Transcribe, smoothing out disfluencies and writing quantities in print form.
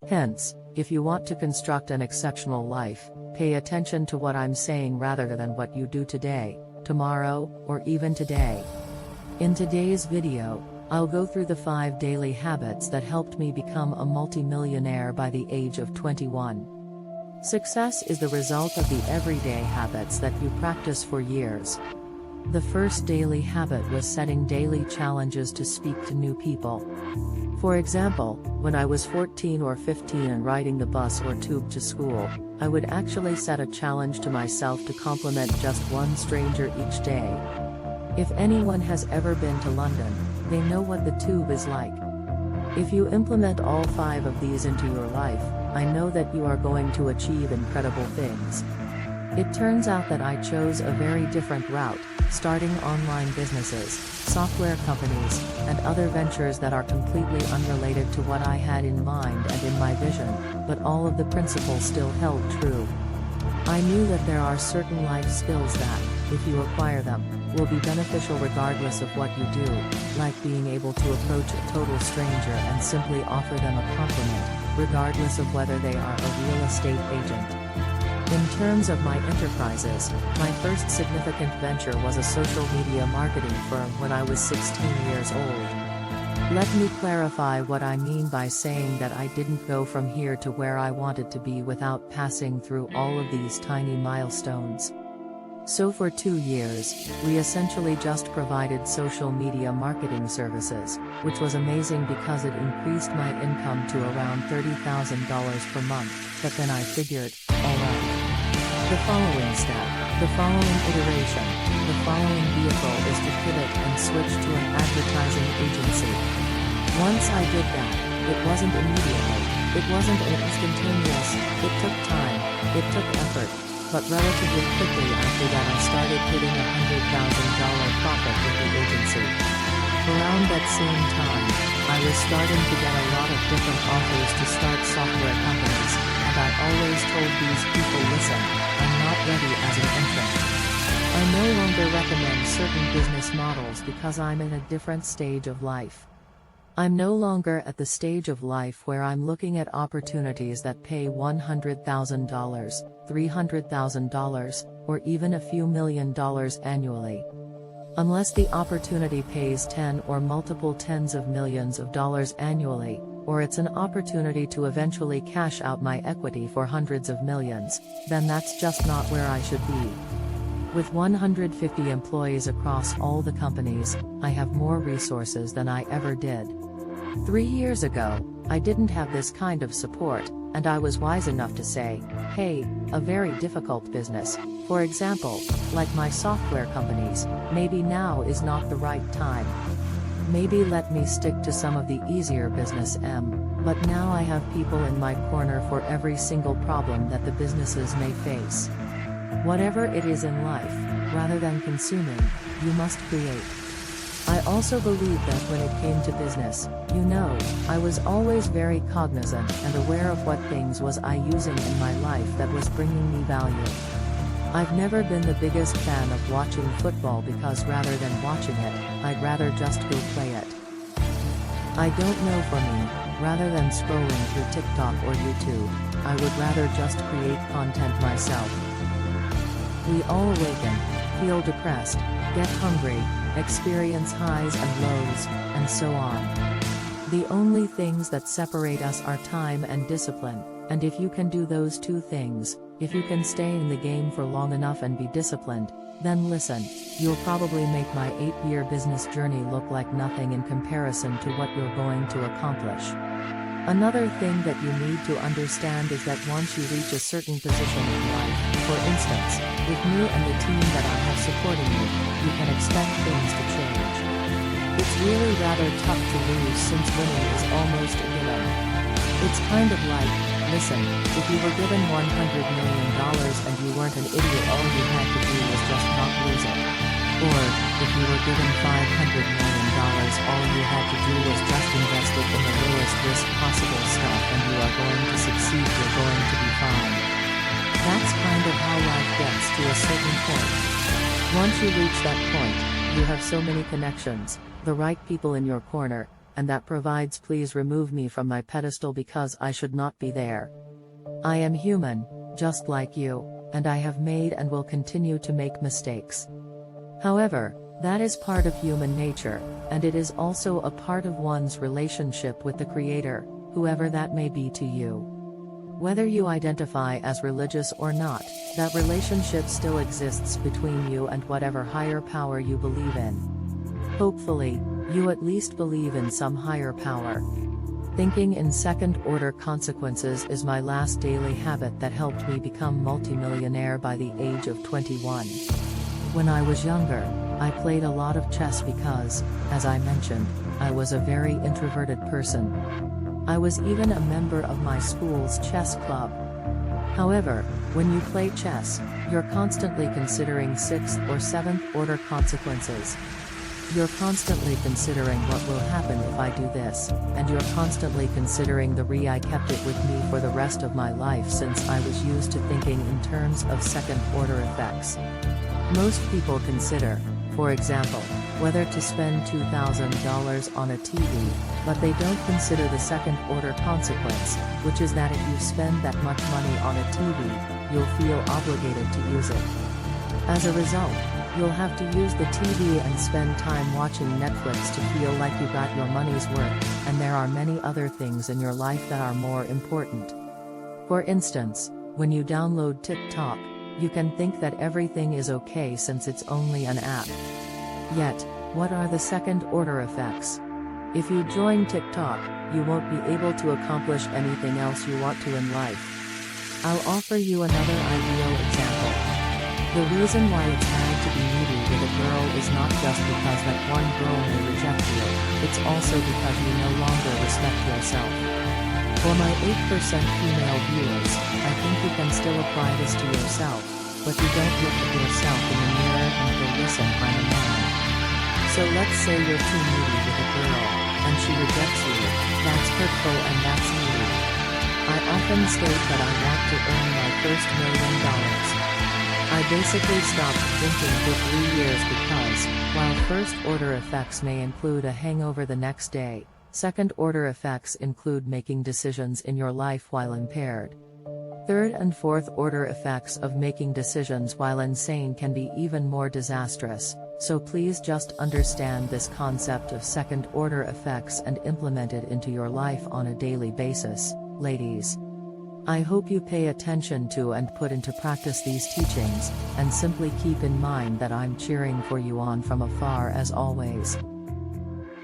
Hence, if you want to construct an exceptional life, pay attention to what I'm saying rather than what you do today, tomorrow, or even today. In today's video, I'll go through the 5 daily habits that helped me become a multi-millionaire by the age of 21. Success is the result of the everyday habits that you practice for years. The first daily habit was setting daily challenges to speak to new people. For example, when I was 14 or 15 and riding the bus or tube to school, I would actually set a challenge to myself to compliment just one stranger each day. If anyone has ever been to London, they know what the tube is like. If you implement all 5 of these into your life, I know that you are going to achieve incredible things. It turns out that I chose a very different route, starting online businesses, software companies, and other ventures that are completely unrelated to what I had in mind and in my vision, but all of the principles still held true. I knew that there are certain life skills that, if you acquire them, will be beneficial regardless of what you do, like being able to approach a total stranger and simply offer them a compliment, regardless of whether they are a real estate agent. In terms of my enterprises, my first significant venture was a social media marketing firm when I was 16 years old. Let me clarify what I mean by saying that I didn't go from here to where I wanted to be without passing through all of these tiny milestones. So for 2 years, we essentially just provided social media marketing services, which was amazing because it increased my income to around $30,000 per month, but then I figured, alright. The following step, the following iteration, the following vehicle is to pivot and switch to an advertising agency. Once I did that, it wasn't immediately, it wasn't an instantaneous, it took time, it took effort, but relatively quickly after that I started hitting $100,000 profit with the agency. Around that same time, I was starting to get a lot of different offers to start software companies, and I always told these people, listen, I'm not ready as an entrant. I no longer recommend certain business models because I'm in a different stage of life. I'm no longer at the stage of life where I'm looking at opportunities that pay $100,000, $300,000, or even a few $1,000,000 annually. Unless the opportunity pays 10 or multiple tens of millions of dollars annually, or it's an opportunity to eventually cash out my equity for hundreds of millions, then that's just not where I should be. With 150 employees across all the companies, I have more resources than I ever did. 3 years ago, I didn't have this kind of support, and I was wise enough to say, hey, a very difficult business, for example, like my software companies, maybe now is not the right time. Maybe let me stick to some of the easier business but now I have people in my corner for every single problem that the businesses may face. Whatever it is in life, rather than consuming, you must create. I also believe that when it came to business, I was always very cognizant and aware of what things was I using in my life that was bringing me value. I've never been the biggest fan of watching football because rather than watching it, I'd rather just go play it. I don't know, for me, rather than scrolling through TikTok or YouTube, I would rather just create content myself. We all awaken, feel depressed, get hungry, experience highs and lows, and so on. The only things that separate us are time and discipline, and if you can do those 2 things, if you can stay in the game for long enough and be disciplined, then listen, you'll probably make my 8-year business journey look like nothing in comparison to what you're going to accomplish. Another thing that you need to understand is that once you reach a certain position in life, for instance, with me and the team that I have supporting you can expect things to change. It's really rather tough to lose since winning is almost a given. It's kind of like, listen, if you were given $100 million and you weren't an idiot, all you had to do was just not lose it. Or, if you were given $500 million, all you had to do was just invest it in the lowest risk possible stuff and you are going to succeed, you're going to be fine. That's kind of how life gets to a certain point. Once you reach that point, you have so many connections, the right people in your corner, and that provides. Please remove me from my pedestal because I should not be there. I am human, just like you, and I have made and will continue to make mistakes. However, that is part of human nature, and it is also a part of one's relationship with the Creator, whoever that may be to you. Whether you identify as religious or not, that relationship still exists between you and whatever higher power you believe in. Hopefully, you at least believe in some higher power. Thinking in second-order consequences is my last daily habit that helped me become multimillionaire by the age of 21. When I was younger, I played a lot of chess because, as I mentioned, I was a very introverted person. I was even a member of my school's chess club. However, when you play chess, you're constantly considering sixth or seventh order consequences. You're constantly considering what will happen if I do this, and you're constantly considering I kept it with me for the rest of my life since I was used to thinking in terms of second order effects. Most people consider, for example, whether to spend $2,000 on a TV, but they don't consider the second order consequence, which is that if you spend that much money on a TV, you'll feel obligated to use it. As a result, you'll have to use the TV and spend time watching Netflix to feel like you got your money's worth, and there are many other things in your life that are more important. For instance, when you download TikTok, you can think that everything is okay since it's only an app. Yet, what are the second-order effects? If you join TikTok, you won't be able to accomplish anything else you want to in life. I'll offer you another ideal example. The reason why it's bad to be needy with a girl is not just because that one girl may reject you, it's also because you no longer respect yourself. For my 8% female viewers, I think you can still apply this to yourself, but you don't look at yourself in the mirror and go, listen, I'm a man. So let's say you're too needy with a girl, and she rejects you. That's hurtful and that's needy. I often state that I want to earn my first $1 million. I basically stopped drinking for 3 years because, while first-order effects may include a hangover the next day, second-order effects include making decisions in your life while impaired. Third and fourth-order effects of making decisions while insane can be even more disastrous, so please just understand this concept of second-order effects and implement it into your life on a daily basis, ladies. I hope you pay attention to and put into practice these teachings, and simply keep in mind that I'm cheering for you on from afar as always.